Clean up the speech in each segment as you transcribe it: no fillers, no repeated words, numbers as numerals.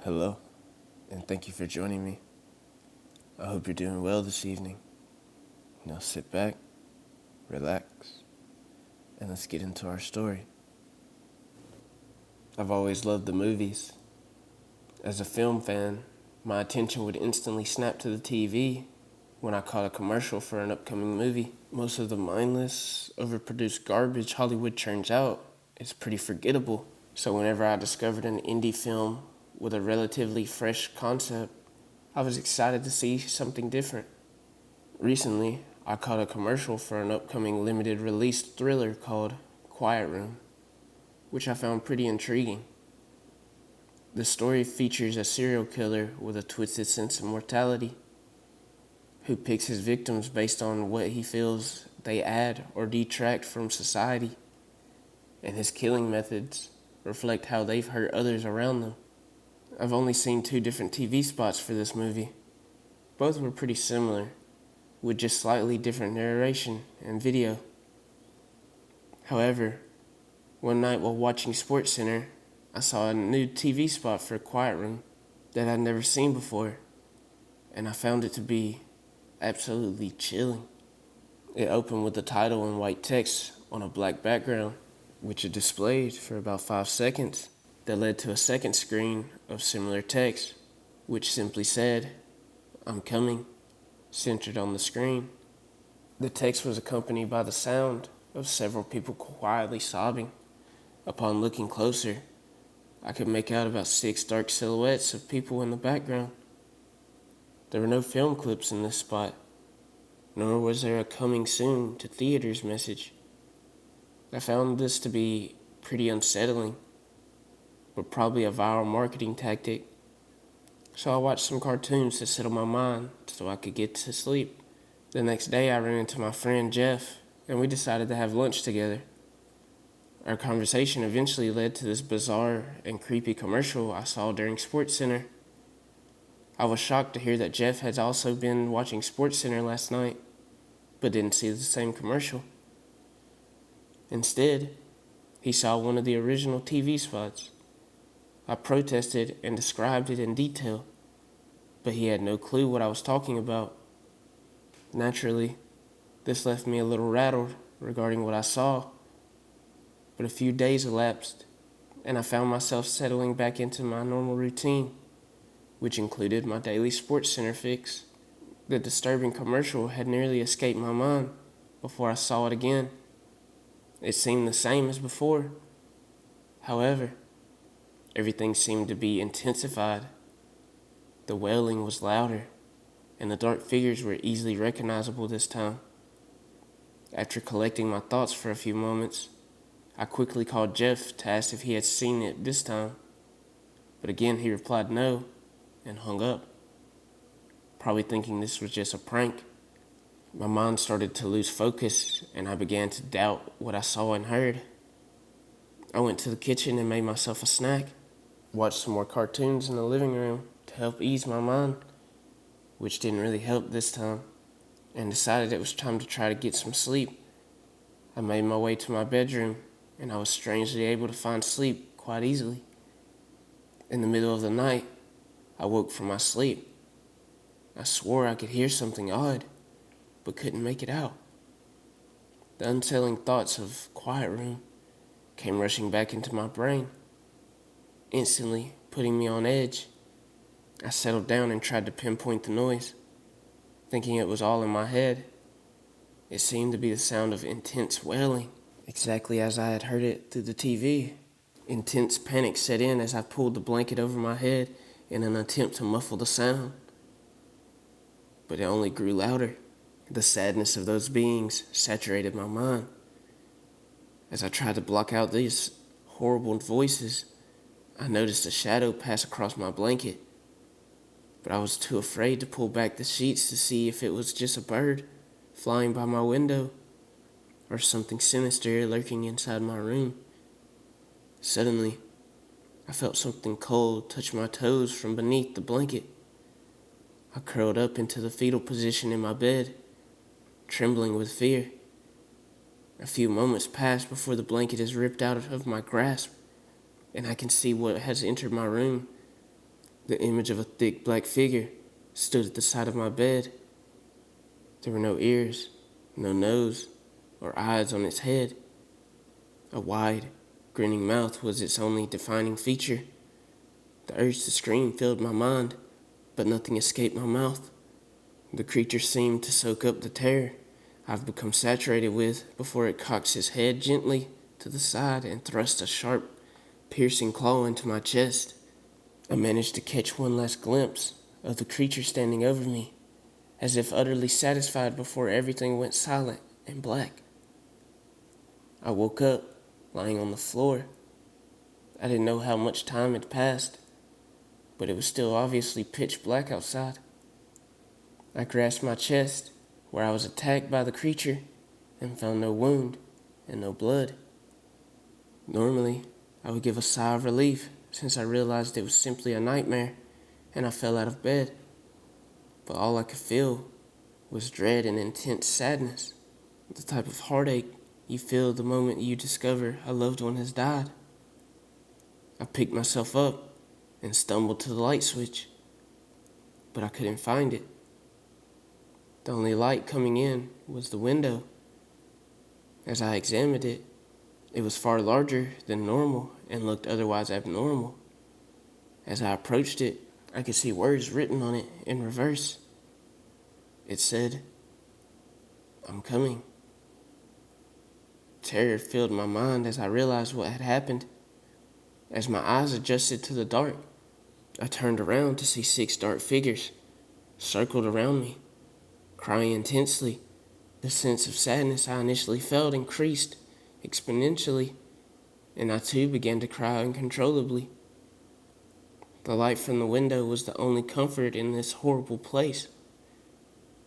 Hello, and thank you for joining me. I hope you're doing well this evening. Now sit back, relax, and let's get into our story. I've always loved the movies. As a film fan, my attention would instantly snap to the TV when I caught a commercial for an upcoming movie. Most of the mindless, overproduced garbage Hollywood churns out is pretty forgettable. So whenever I discovered an indie film with a relatively fresh concept, I was excited to see something different. Recently, I caught a commercial for an upcoming limited release thriller called Quiet Room, which I found pretty intriguing. The story features a serial killer with a twisted sense of mortality who picks his victims based on what he feels they add or detract from society, and his killing methods reflect how they've hurt others around them. I've only seen 2 different TV spots for this movie. Both were pretty similar, with just slightly different narration and video. However, one night while watching SportsCenter, I saw a new TV spot for Quiet Room that I'd never seen before, and I found it to be absolutely chilling. It opened with the title in white text on a black background, which it displayed for about 5 seconds. That led to a second screen of similar text, which simply said, "I'm coming," centered on the screen. The text was accompanied by the sound of several people quietly sobbing. Upon looking closer, I could make out about 6 dark silhouettes of people in the background. There were no film clips in this spot, nor was there a "coming soon to theaters" message. I found this to be pretty unsettling, but probably a viral marketing tactic. So I watched some cartoons to settle my mind so I could get to sleep. The next day I ran into my friend Jeff, and we decided to have lunch together. Our conversation eventually led to this bizarre and creepy commercial I saw during SportsCenter. I was shocked to hear that Jeff had also been watching SportsCenter last night, but didn't see the same commercial. Instead, he saw one of the original TV spots. I protested and described it in detail, but he had no clue what I was talking about. Naturally, this left me a little rattled regarding what I saw, but a few days elapsed, and I found myself settling back into my normal routine, which included my daily SportsCenter fix. The disturbing commercial had nearly escaped my mind before I saw it again. It seemed the same as before. However, everything seemed to be intensified. The wailing was louder, and the dark figures were easily recognizable this time. After collecting my thoughts for a few moments, I quickly called Jeff to ask if he had seen it this time, but again he replied no and hung up, probably thinking this was just a prank. My mind started to lose focus, and I began to doubt what I saw and heard. I went to the kitchen and made myself a snack, watched some more cartoons in the living room to help ease my mind, which didn't really help this time, and decided it was time to try to get some sleep. I made my way to my bedroom, and I was strangely able to find sleep quite easily. In the middle of the night, I woke from my sleep. I swore I could hear something odd, but couldn't make it out. The unsettling thoughts of Quiet Room came rushing back into my brain, instantly putting me on edge. I settled down and tried to pinpoint the noise, thinking it was all in my head. It seemed to be the sound of intense wailing, exactly as I had heard it through the TV. Intense panic set in as I pulled the blanket over my head in an attempt to muffle the sound. But it only grew louder. The sadness of those beings saturated my mind. As I tried to block out these horrible voices, I noticed a shadow pass across my blanket, but I was too afraid to pull back the sheets to see if it was just a bird flying by my window or something sinister lurking inside my room. Suddenly, I felt something cold touch my toes from beneath the blanket. I curled up into the fetal position in my bed, trembling with fear. A few moments pass before the blanket is ripped out of my grasp, and I can see what has entered my room. The image of a thick black figure stood at the side of my bed. There were no ears, no nose, or eyes on its head. A wide, grinning mouth was its only defining feature. The urge to scream filled my mind, but nothing escaped my mouth. The creature seemed to soak up the terror I've become saturated with before it cocks its head gently to the side and thrusts a sharp, piercing claw into my chest. I managed to catch one last glimpse of the creature standing over me, as if utterly satisfied before everything went silent and black. I woke up, lying on the floor. I didn't know how much time had passed, but it was still obviously pitch black outside. I grasped my chest, where I was attacked by the creature, and found no wound and no blood. Normally, I would give a sigh of relief since I realized it was simply a nightmare, and I fell out of bed. But all I could feel was dread and intense sadness, the type of heartache you feel the moment you discover a loved one has died. I picked myself up and stumbled to the light switch, but I couldn't find it. The only light coming in was the window. As I examined it, it was far larger than normal and looked otherwise abnormal. As I approached it, I could see words written on it in reverse. It said, "I'm coming." Terror filled my mind as I realized what had happened. As my eyes adjusted to the dark, I turned around to see 6 dark figures circled around me, crying intensely. The sense of sadness I initially felt increased exponentially, and I too began to cry uncontrollably. The light from the window was the only comfort in this horrible place,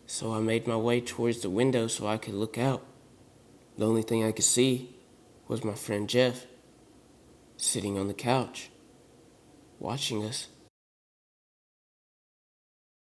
so I made my way towards the window so I could look out. The only thing I could see was my friend Jeff, sitting on the couch, watching us.